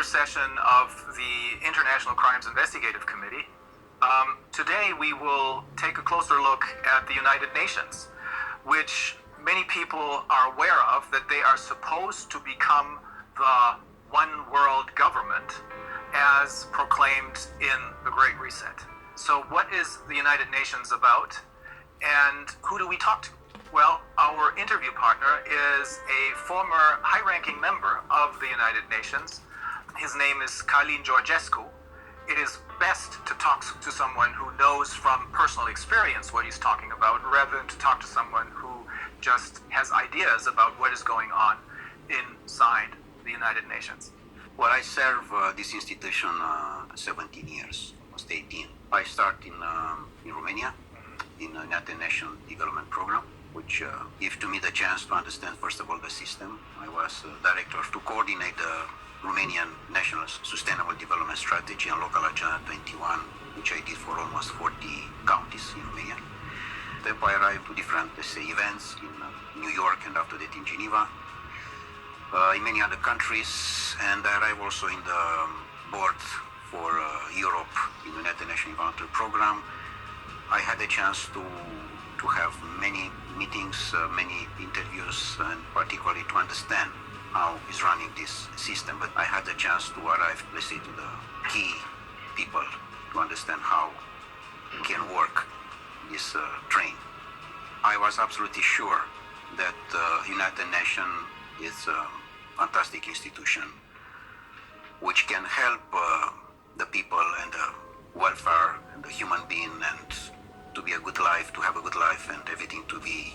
session of the International Crimes Investigative Committee. Today we will take a closer look at the United Nations, which many people are aware of, that they are supposed to become the one world government as proclaimed in the Great Reset. So what is the United Nations about, and who do we talk to? Well, our interview partner is a former high-ranking member of the United Nations. His name is Călin Georgescu. It is best to talk to someone who knows from personal experience what he's talking about, rather than to talk to someone who just has ideas about what is going on inside the United Nations. Well, I serve this institution 17 years, almost 18. I start in Romania, in the United Nations Development Program, which gave to me the chance to understand, first of all, the system. I was director to coordinate the Romanian National Sustainable Development Strategy and Local Agenda 21, which I did for almost 40 counties in Romania. Then I arrived to different, events in New York and after that in Geneva, in many other countries, and I arrived also in the board for Europe in the United Nations Environmental Program. I had a chance to have many meetings, many interviews, and particularly to understand how is running this system. But I had the chance to arrive, let's say, to the key people to understand how it can work this train. I was absolutely sure that United Nations is a fantastic institution which can help the people and the welfare and the human being, and to be a good life, to have a good life, and everything to be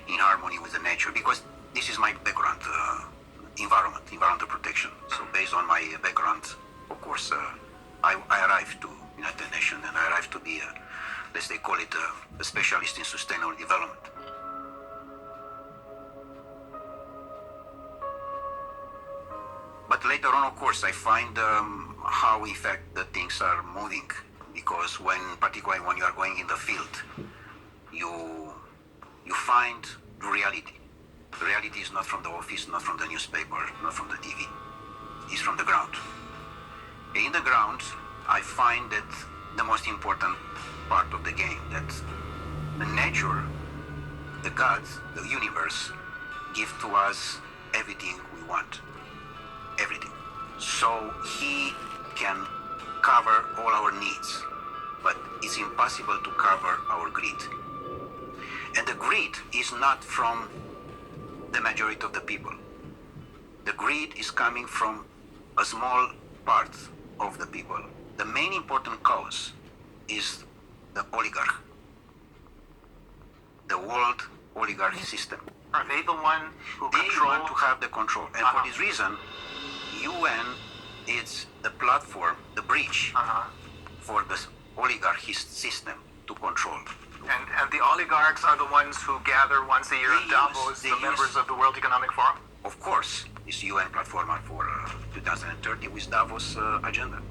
in harmony with the nature. Because this is my background, environmental protection. So based on my background, of course, I arrived to United Nations, and I arrived to be, let's say, call it a specialist in sustainable development. But later on, of course, I find how, in fact, the things are moving. Because particularly when you are going in the field, you find the reality. The reality is not from the office, not from the newspaper, not from the TV. It's from the ground. In the ground, I find that the most important part of the game, that the nature, the gods, the universe, give to us everything we want. Everything. So he can cover all our needs, but it's impossible to cover our greed. And the greed is not from the majority of the people. The greed is coming from a small part of the people. The main important cause is the oligarch, the world oligarchy system. Are they the one who They control? want to have the control. And for this reason, UN is the platform, the bridge for the oligarchy system to control. And the oligarchs are the ones who gather once a year in Davos, the members of the World Economic Forum? Of course, this UN platform for 2030 with Davos agenda.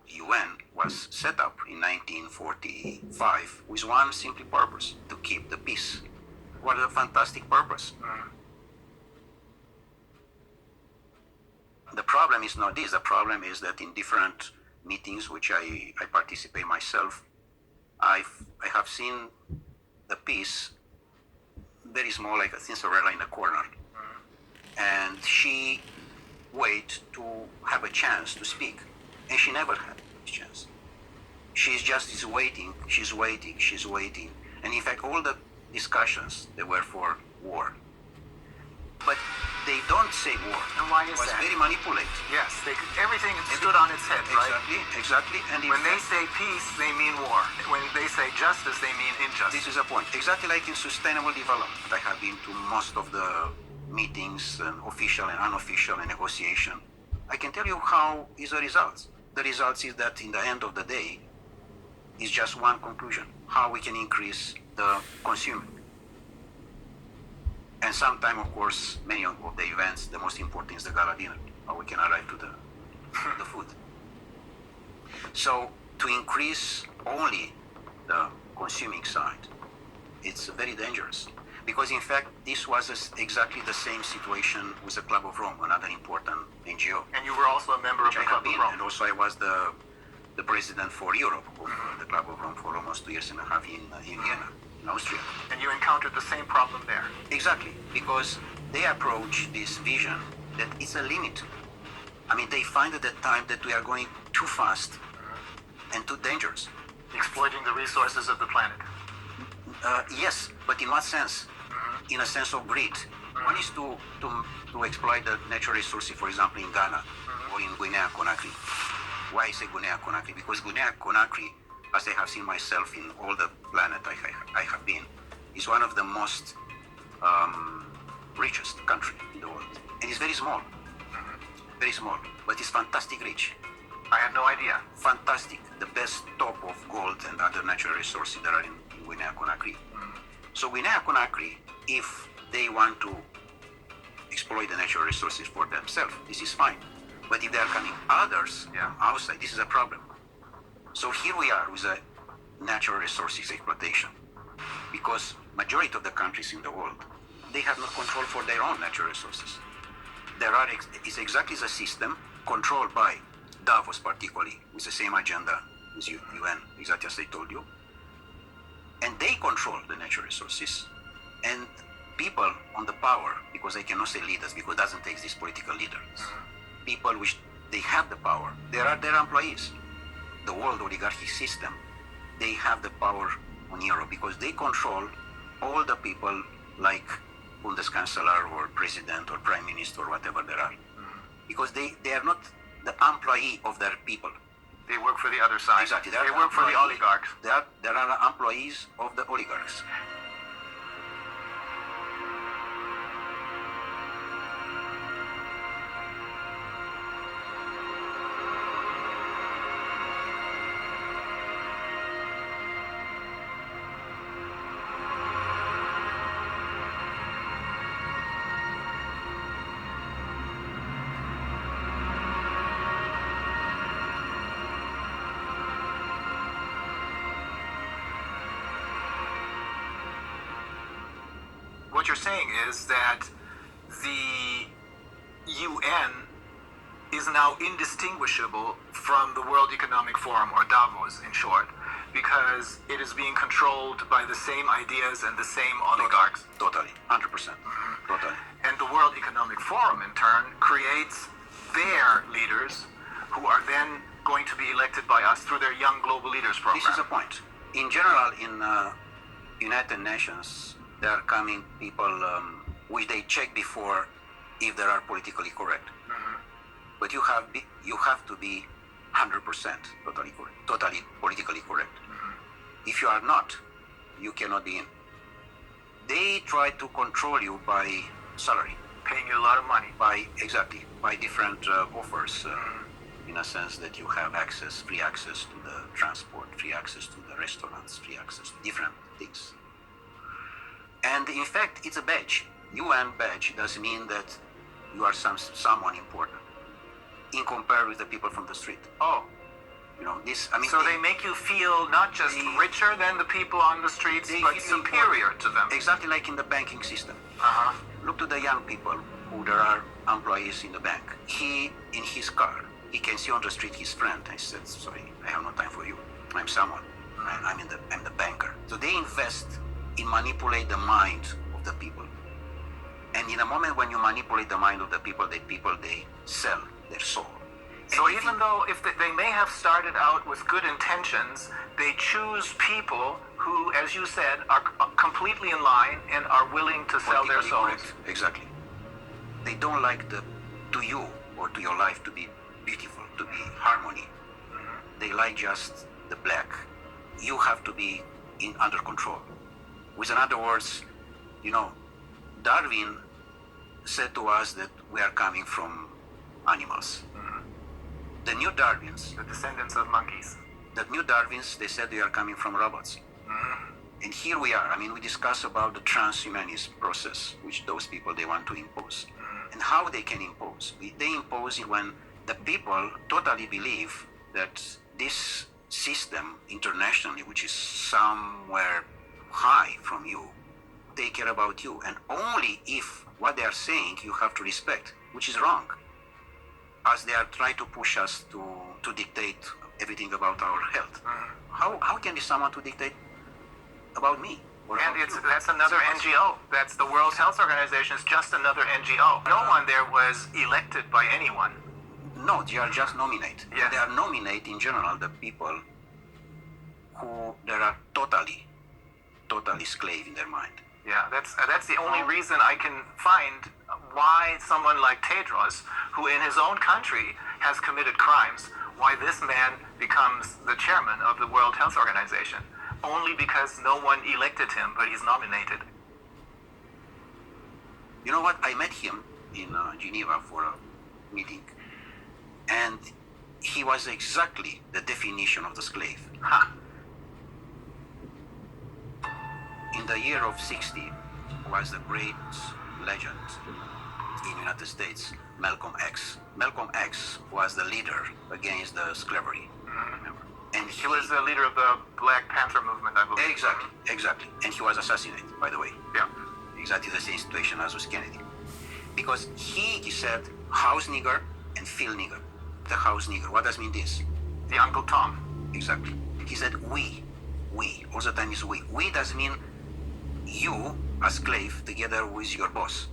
UN was set up in 1945 with one simple purpose: to keep the peace. What a fantastic purpose. The problem is not this. The problem is that in different meetings which I participate myself, I have seen the peace very small, like a Cinderella in a corner. And she wait to have a chance to speak. And she never had this chance. She's waiting, she's waiting. And in fact, all the discussions, they were for war. But they don't say war. And why is It was that? very manipulated. Yes, everything stood on its head, right? Exactly. And When they say peace, they mean war. When they say justice, they mean this injustice. is a point. Exactly like in sustainable development. I have been to most of the meetings, and official and unofficial, and negotiation. I can tell you how is the results. The results is that in the end of the day, is just one conclusion: how we can increase the consuming. And sometime, of course, many of the events, the most important is the gala dinner, how we can arrive to the food. So to increase only the consuming side, it's very dangerous. Because in fact, this was exactly the same situation with the Club of Rome, another important NGO. And you were also a member of which the I have Club of been, Rome. and also I was the president for Europe of the Club of Rome for almost 2.5 years in Vienna, in Austria. And you encountered the same problem there. Exactly, because they approach this vision that it's a limit. I mean, they find at that time that we are going too fast and too dangerous. Exploiting the resources of the planet. Yes, but in what sense? In a sense of greed. One is to exploit the natural resources, for example, in Ghana or in Guinea-Conakry. Why I say Guinea-Conakry? Because Guinea-Conakry, as I have seen myself in all the planet I have been, is one of the most richest country in the world. And it's very small. Very small, but it's fantastic rich. I had no idea. Fantastic. The best top of gold and other natural resources that are in Guinea-Conakry. So Guinea-Conakry, if they want to exploit the natural resources for themselves, this is fine. But if there are coming others outside, this is a problem. So here we are with a natural resources exploitation. Because majority of the countries in the world, they have no control for their own natural resources. It's exactly the system controlled by Davos particularly, with the same agenda with UN, exactly as I told you. And they control the natural resources. And people on the power, because I cannot say leaders, because it doesn't take these political leaders. People which they have the power, they are their employees. The world oligarchic system, they have the power on Europe because they control all the people like Bundeskanzler or president or prime minister or whatever there are. Because they are not the employee of their people. They work for the other side. Exactly. They work for the oligarchs. There are employees of the oligarchs. What you're saying is that the UN is now indistinguishable from the World Economic Forum, or Davos in short, because it is being controlled by the same ideas and the same oligarchs. Totally, 100%. Totally. And the World Economic Forum, in turn, creates their leaders who are then going to be elected by us through their Young Global Leaders program. This is the point. In general, in United Nations, there are coming people which they check before if they are politically correct. But you have to be 100% totally politically correct. If you are not, you cannot be in. They try to control you by salary. Paying you a lot of money. By different offers, in a sense that you have free access to the transport, free access to the restaurants, free access to different things. And in fact, it's a badge. UN badge does mean that you are someone important in comparison with the people from the street. Oh. You know, this, I mean... So they make you feel not just richer than the people on the streets, but superior to them. Exactly like in the banking system. Look to the young people who there are employees in the bank. He, in his car, he can see on the street his friend. I said, sorry, I have no time for you. I'm someone. I'm the banker. So they invest in manipulate the mind of the people. And in a moment when you manipulate the mind of the people, they sell their soul. So even though if they may have started out with good intentions, they choose people who, as you said, are completely in line and are willing to sell their souls. Correct. Exactly. They don't like to you or to your life to be beautiful, to be harmony. They like just the black. You have to be under control. With other words, Darwin said to us that we are coming from animals. The new Darwins, The descendants of monkeys. they said we are coming from robots. And here we are. We discuss about the transhumanist process, which those people, they want to impose. And how they can impose. They impose it when the people totally believe that this system internationally, which is somewhere high from you, take care about you. And only if what they are saying you have to respect, which is wrong. As they are trying to push us to dictate everything about our health. How can be someone to dictate about me? And that's another NGO. That's the World Health Organization. Is just another NGO. No one there was elected by anyone. No, they are just nominate. Yes. They are nominate in general the people who they are totally slave in their mind. Yeah, that's the only reason I can find why someone like Tedros, who in his own country has committed crimes, why this man becomes the chairman of the World Health Organization. Only because no one elected him, but he's nominated. You know what? I met him in Geneva for a meeting, and he was exactly the definition of the slave. Huh. In the year of 60 was the great legend in the United States, Malcolm X. Malcolm X was the leader against the slavery, remember? And He was the leader of the Black Panther movement, I believe. Exactly. And he was assassinated, by the way. Yeah. Exactly the same situation as with Kennedy. Because he said house nigger and field nigger. The house nigger. What does mean this? The Uncle Tom. Exactly. He said we. All the time is we. We does mean you as slave together with your boss.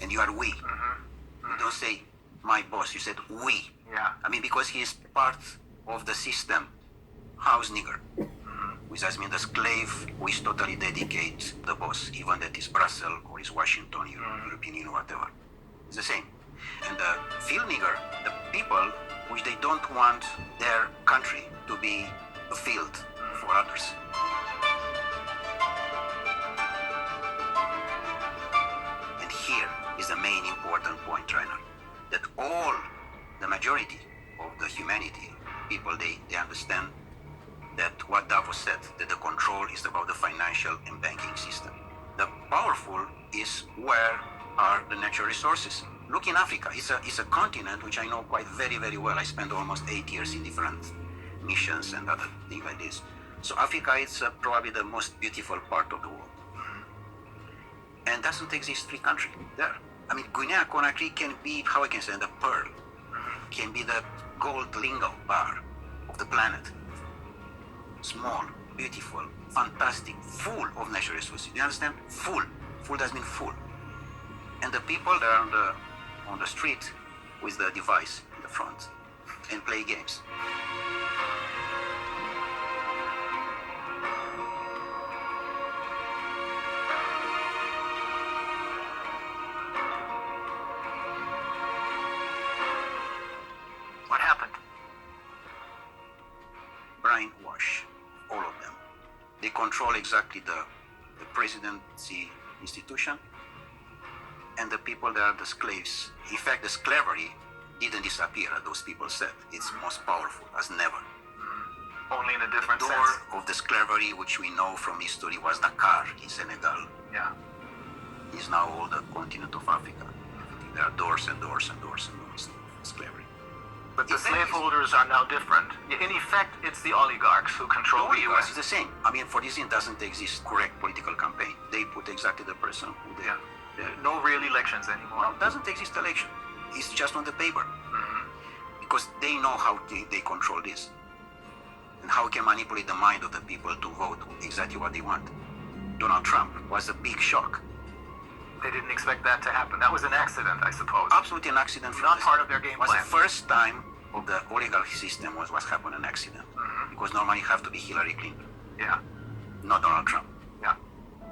And you are we. You don't say my boss, you said we. Yeah. Because he is part of the system, house nigger. Which does mean the slave who is totally dedicate the boss, even that is Brussels or is Washington, European Union, whatever. It's the same. And the field nigger, the people which they don't want their country to be a field for others. And here is the main important point, Rainer, that all the majority of the humanity people, they understand that what Davos said, that the control is about the financial and banking system. The powerful is where are the natural resources. Look in Africa, it's a continent which I know quite very, very well. I spent almost 8 years in different missions and other things like this. So Africa is probably the most beautiful part of the world. And doesn't exist free country there. Guinea-Conakry can be, how I can say, the pearl. Can be the gold lingo bar of the planet. Small, beautiful, fantastic, full of natural resources. You understand? Full. Full does mean full. And the people that are on the street with the device in the front and play games. What happened? Brainwash, all of them. They control exactly the presidency institution and the people that are the slaves. In fact, the slavery didn't disappear, as those people said. It's most powerful as never. Only in a different The door sense. of the slavery, which we know from history, was Dakar in Senegal. Yeah. Is now all the continent of Africa. There are doors and doors and doors and doors of slavery. But the In fact, slaveholders are now different. In effect, it's the oligarchs who control the Oligarchs U.S. is the same. For this reason, doesn't exist correct political campaign. They put exactly the person who they are. No real elections anymore. No, doesn't exist election. It's just on the paper. Because they know how they control this. And how can manipulate the mind of the people to vote exactly what they want. Donald Trump was a big shock. They didn't expect that to happen. That was an accident, I suppose. Absolutely an accident. Not part of their game was plan. the first time of the oligarchy system was happened an accident. Because normally you have to be Hillary Clinton, Yeah. not Donald Trump. Yeah.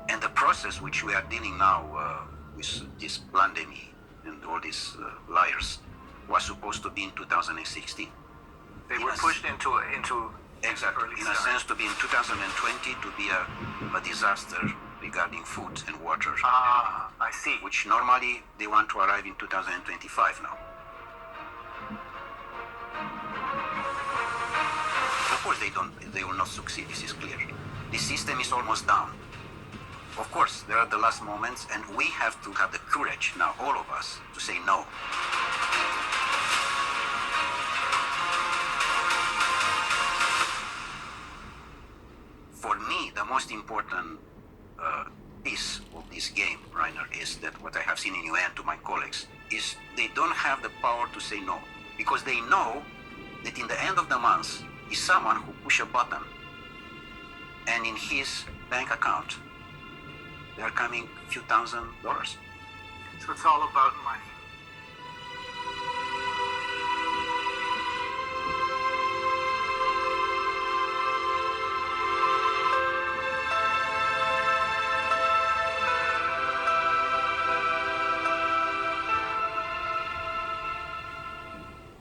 And the process which we are dealing now with this pandemic and all these liars was supposed to be in 2016. They were pushed into Exactly. early In a start. sense, to be in 2020 to be a disaster regarding food and water, Ah, I see. which normally they want to arrive in 2025 now. Of course, they will not succeed. This is clear. The system is almost down. Of course, there are the last moments, and we have to have the courage now, all of us, to say no. For me, the most important piece of this game, Rainer, is that what I have seen in UN to my colleagues is they don't have the power to say no, because they know that in the end of the month is someone who push a button, and in his bank account they are coming few $1,000s. So it's all about money.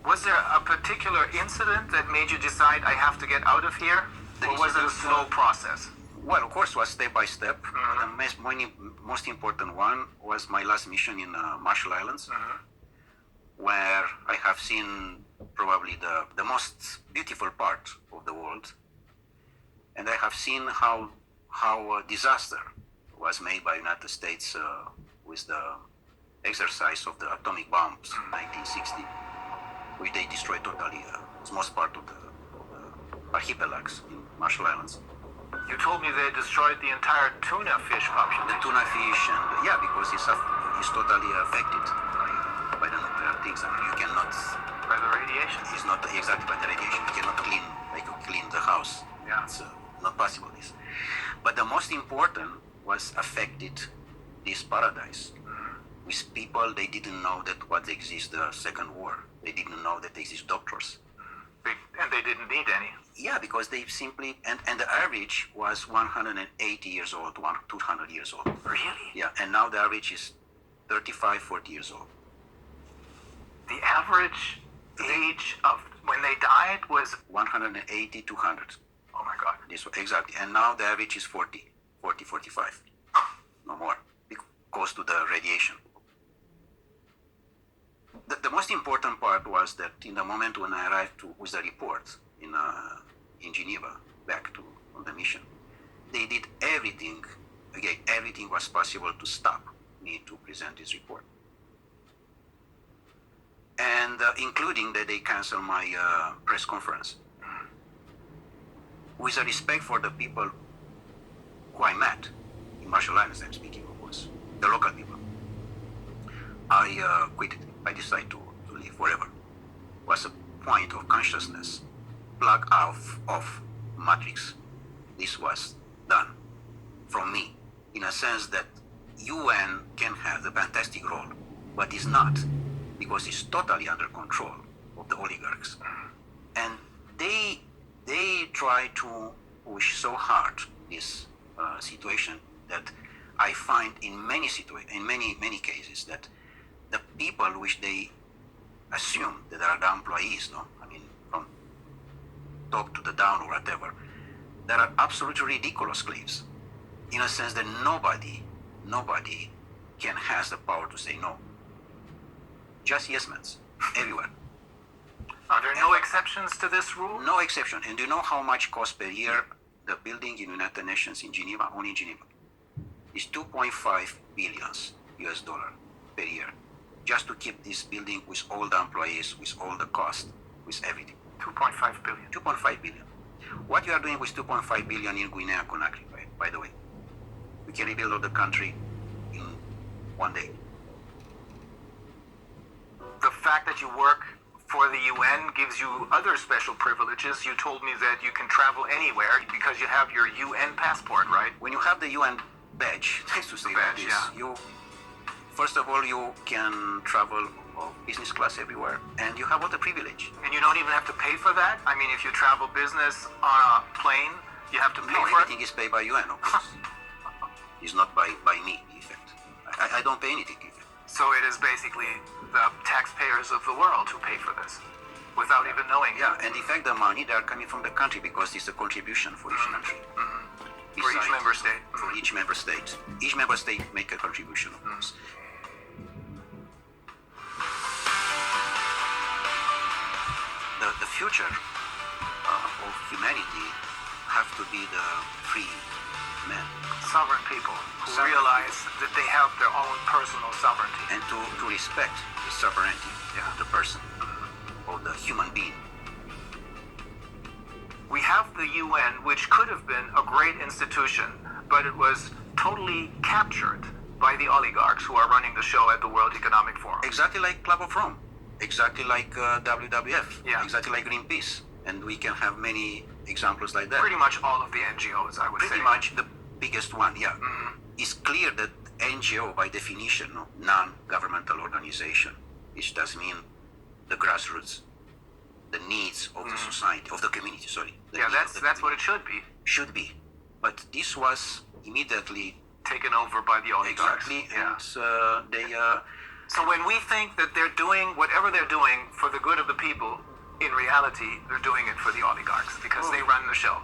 Was there a particular incident that made you decide I have to get out of here? Or was it a slow process? Well, of course, was step by step. The most important one was my last mission in Marshall Islands, where I have seen probably the most beautiful part of the world, and I have seen how a disaster was made by United States with the exercise of the atomic bombs in 1960, which they destroyed totally the most part of the archipelagos in Marshall Islands. You told me they destroyed the entire tuna fish population. The tuna fish, and yeah, because it's totally affected by the nuclear things. I mean, you cannot. By the radiation. It's not exactly by the radiation. You cannot clean the house. Yeah. It's not possible. This, but the most important was affected this paradise. With people, they didn't know that what exists the Second War. They didn't know that there exist doctors. And they didn't need any. Yeah, because they simply, and the average was 180 years old, 200 years old. Really? Yeah, and now the average is 35, 40 years old. The average age of when they died was, 180, 200. oh my God. This exactly. And now the average is 40, 45. No more, because to the radiation. The most important part was that in the moment when I arrived with the report in Geneva, back on the mission, they did everything. Again, everything was possible to stop me to present this report, and including that they canceled my press conference. With a respect for the people who I met in Marshall Islands, I'm speaking, of course, the local people, I quit it. I decided to leave forever. It was a point of consciousness, plug off matrix. This was done from me, in a sense that UN can have the fantastic role, but is not, because it's totally under control of the oligarchs, and they try to push so hard this situation that I find in many cases that the people which they assume that are the employees, no, I mean from top to the down or whatever, there are absolutely ridiculous slaves, in a sense that nobody can has the power to say no. Just yes men's everywhere. Are there no exceptions to this rule? No exception. And do you know how much costs per year the building in United Nations in Geneva, only in Geneva? It's 2.5 billions US dollar per year, just to keep this building with all the employees, with all the cost, with everything. 2.5 billion. 2.5 billion. What you are doing with 2.5 billion in Guinea-Conakry, by the way? We can rebuild all the country in one day. The fact that you work for the UN gives you other special privileges. You told me that you can travel anywhere because you have your UN passport, right? When you have the UN badge, nice to say badge, this, yeah. you, first of all, you can travel business class everywhere, and you have all the privilege. And you don't even have to pay for that? I mean, if you travel business on a plane, you have to pay No, for everything is paid by UN, of course. It's not by me, in fact. I don't pay anything, in fact. it? So it is basically the taxpayers of the world who pay for this, without even knowing it. Yeah, and in fact, the money they are coming from the country because it's a contribution for each country. For each member state. For each member state. Each member state make a contribution, of course. The future of humanity have to be the free men. Sovereign people who Sovereign realize that they have their own personal sovereignty. And to respect the sovereignty of the person, of the human being. We have the UN, which could have been a great institution, but it was totally captured by the oligarchs who are running the show at the World Economic Forum. Exactly like Club of Rome, exactly like WWF, Yeah. exactly like Greenpeace, and we can have many examples like that. Pretty much all of the NGOs, I would say. Pretty much the biggest one, yeah. It's clear that NGO, by definition, non-governmental organization, which does mean the grassroots, the needs of the society, of the community, sorry. The Yeah, needs of the that's what community. it should be. Should be. But this was immediately Taken over by the oligarchs. exactly, Yeah. and they So when we think that they're doing whatever they're doing for the good of the people, in reality, they're doing it for the oligarchs because they run the show.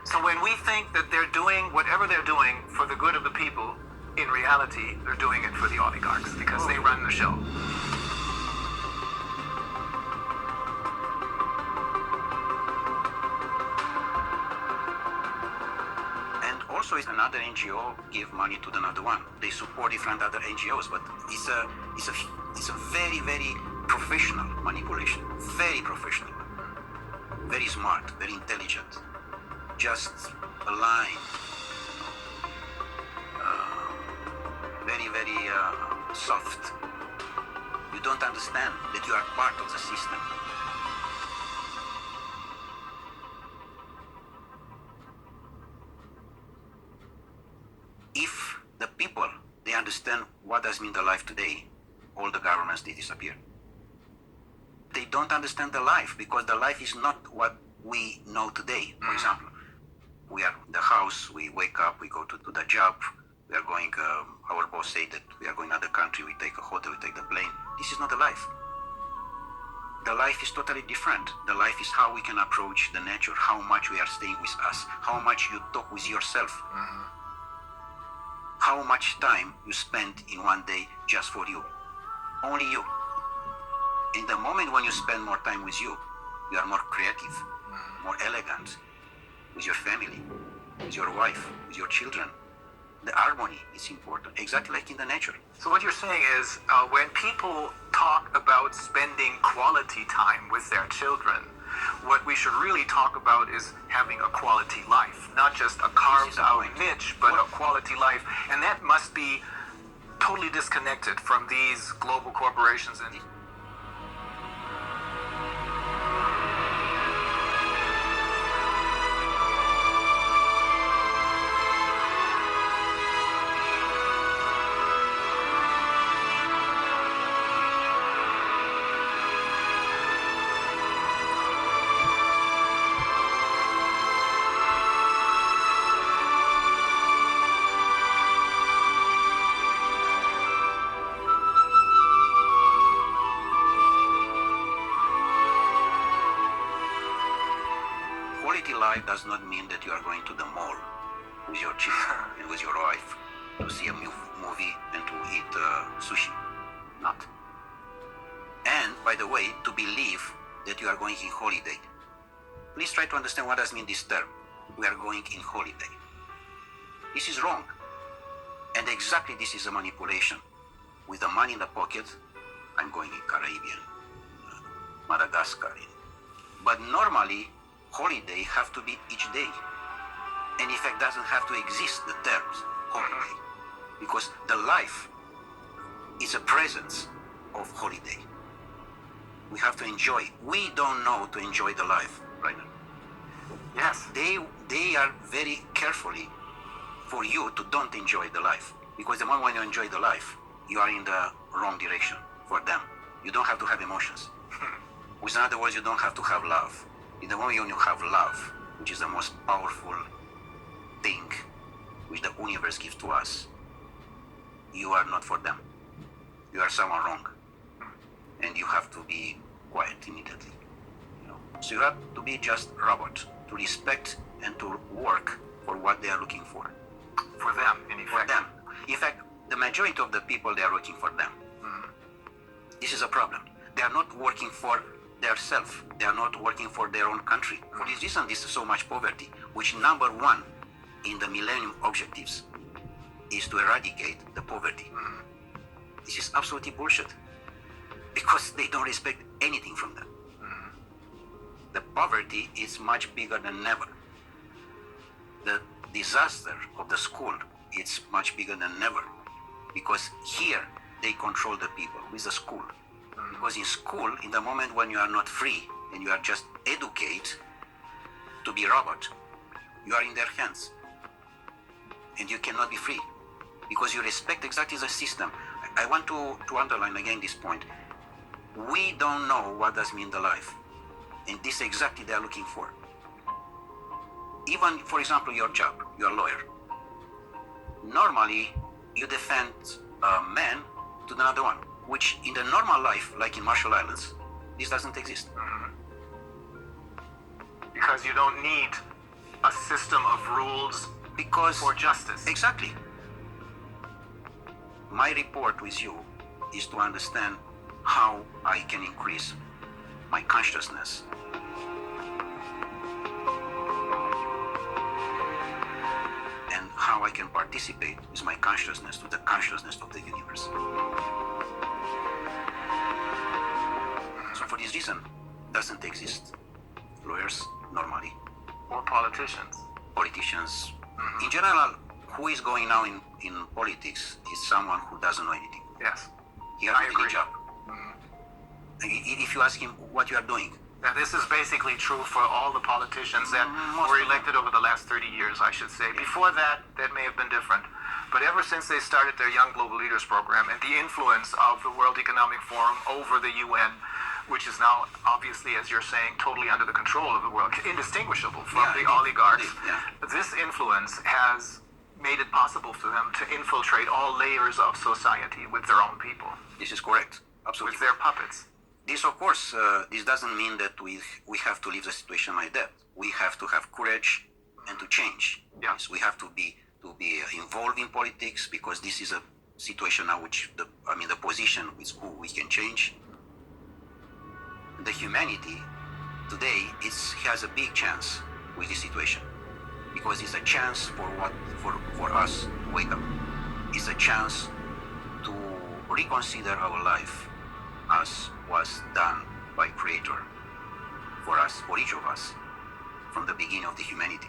So when we think that they're doing whatever they're doing for the good of the people, in reality, they're doing it for the oligarchs because they run the show. and also is another NGO give money to another one. They support different other NGOs, but it's a very, very professional manipulation. Very professional. Very smart, very intelligent. Just a line. Very, very soft. You don't understand that you are part of the system. If the people, they understand what does mean the life today, all the governments, they disappear. They don't understand the life because the life is not what we know today. For example, we are in the house, we wake up, we go to the job, we are going, our boss say that we are going to the country, we take a hotel, we take the plane. This is not the life. The life is totally different. The life is how we can approach the nature, how much we are staying with us, how much you talk with yourself, how much time you spend in one day just for you. Only you. In the moment when you spend more time with you, you are more creative, more elegant, with your family, with your wife, with your children. The harmony is important, exactly like in the nature. So what you're saying is, when people talk about spending quality time with their children, what we should really talk about is having a quality life, not just a carved out niche, but a quality life. And that must be totally disconnected from these global corporations and Quality life does not mean that you are going to the mall with your children and with your wife to see a movie and to eat sushi. Not. And, by the way, to believe that you are going in holiday. Please try to understand what does mean this term. We are going in holiday. This is wrong. And exactly this is a manipulation. With the money in the pocket, I'm going in Caribbean, Madagascar. But normally, holiday have to be each day. And in fact, doesn't have to exist, the terms holiday. Because the life is a presence of holiday. We have to enjoy. We don't know to enjoy the life right now. yes, They are very carefully for you to don't enjoy the life. Because the moment when you enjoy the life, you are in the wrong direction for them. You don't have to have emotions. With other words, you don't have to have love. In the moment when you have love, which is the most powerful thing which the universe gives to us, you are not for them. You are someone wrong, and you have to be quiet immediately. You know? So you have to be just robot, to respect and to work for what they are looking for. For them, in effect. For them. In fact, the majority of the people, they are working for them. This is a problem. They are not working for themselves. They are not working for their own country. For this reason, this is so much poverty, which number one in the Millennium Objectives is to eradicate the poverty. This is absolutely bullshit, because they don't respect anything from them. The poverty is much bigger than ever. The disaster of the school is much bigger than ever, because here they control the people with the school. Because in school, in the moment when you are not free and you are just educated to be robot, you are in their hands and you cannot be free because you respect exactly the system. I want to underline again this point. We don't know what does mean the life, and this exactly they are looking for. Even, for example, your job, you're a lawyer. Normally, you defend a man to another one, which in the normal life, like in Marshall Islands, this doesn't exist. Because you don't need a system of rules for justice. Exactly. My report with you is to understand how I can increase my consciousness. And how I can participate with my consciousness to the consciousness of the universe. So for this reason, doesn't exist lawyers normally, Or politicians. politicians. In general, who is going now in politics is someone who doesn't know anything. Yes. He has I a daily agree. job. If you ask him what you are doing, And this is basically true for all the politicians that Most were of them. elected over the last 30 years, I should say. Before that, that may have been different. But ever since they started their Young Global Leaders program and the influence of the World Economic Forum over the UN, which is now obviously, as you're saying, totally under the control of the world, indistinguishable from Yeah, the indeed, oligarchs. indeed, yeah. This influence has made it possible for them to infiltrate all layers of society with their own people, this is correct. with Absolutely. their puppets. This, of course, this doesn't mean that we have to leave the situation like that. We have to have courage and to change. Yeah. Yes, we have to be involved in politics, because this is a situation now which the position with who we can change. The humanity today has a big chance with this situation, because it's a chance for us to wake up. It's a chance to reconsider our life as was done by Creator for us, for each of us, from the beginning of the humanity.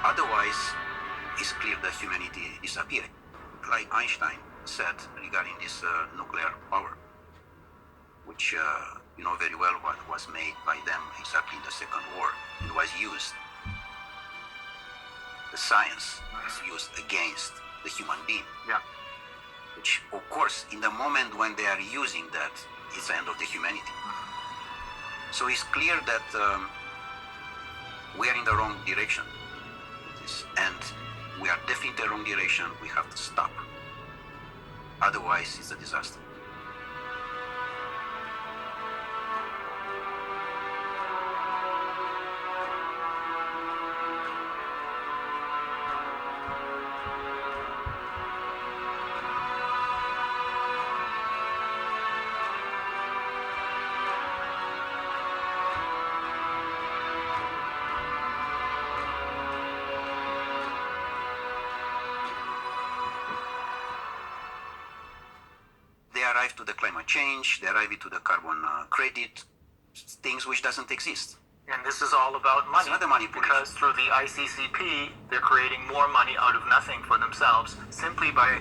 Otherwise, it's clear that humanity is disappearing. Like Einstein said regarding this nuclear power, which you know very well what was made by them exactly in the Second War. It was used. The science was used against the human being. Yeah. Which, of course, in the moment when they are using that, it's the end of the humanity. So it's clear that we are in the wrong direction. And we are definitely in the wrong direction. We have to stop. Otherwise, it's a disaster. They arrive to the climate change, they arrive to the carbon credit, things which doesn't exist. And this is all about money. another manipulation. Because through the ICCP, they're creating more money out of nothing for themselves simply by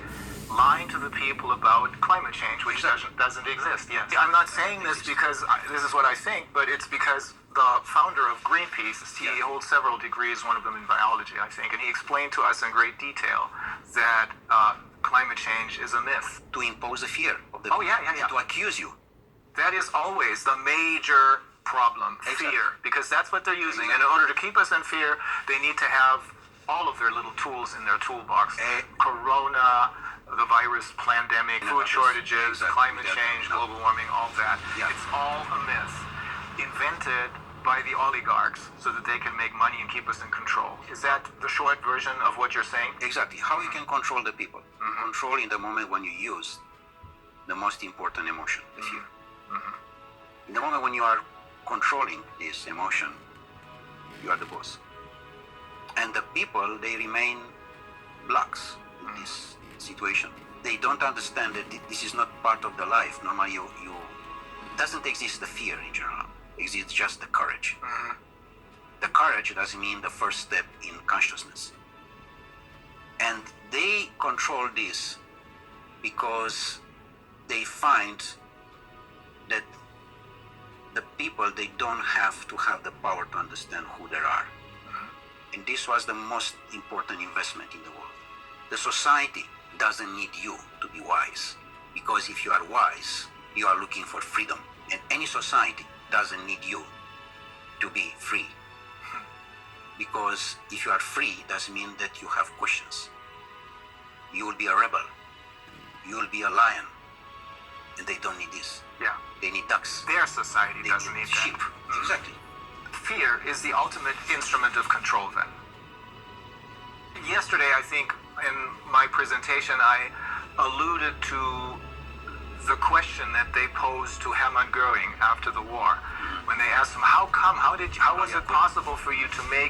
lying to the people about climate change, which doesn't exist. Yes, I'm not saying this because this is what I think, but it's because the founder of Greenpeace, he holds several degrees, one of them in biology, I think, and he explained to us in great detail that climate change is a myth. To impose a fear of the Oh, yeah. to accuse you. That is always the major problem, fear, because that's what they're using. And in order to keep us in fear, they need to have all of their little tools in their toolbox. Corona, the virus pandemic, food shortages, climate change, global warming, all that. It's all a myth invented by the oligarchs so that they can make money and keep us in control. Is that the short version of what you're saying? Exactly. How you can control the people. Control in the moment when you use the most important emotion, the fear. In the moment when you are controlling this emotion, you are the boss. And the people, they remain blocks in this situation. They don't understand that this is not part of the life. Normally, you doesn't exist the fear in general. Exists just the courage. The courage doesn't mean the first step in consciousness. And they control this because they find that the people, they don't have to have the power to understand who they are. And this was the most important investment in the world. The society doesn't need you to be wise, because if you are wise, you are looking for freedom. And any society doesn't need you to be free. Because if you are free, it doesn't mean that you have questions. You will be a rebel. You will be a lion. And they don't need this. Yeah. They need ducks. Their society They doesn't need need sheep. that. Exactly. Fear is the ultimate instrument of control then. Yesterday, I think, in my presentation, I alluded to the question that they posed to Hermann Goering after the war, when they asked him, how was it possible for you to make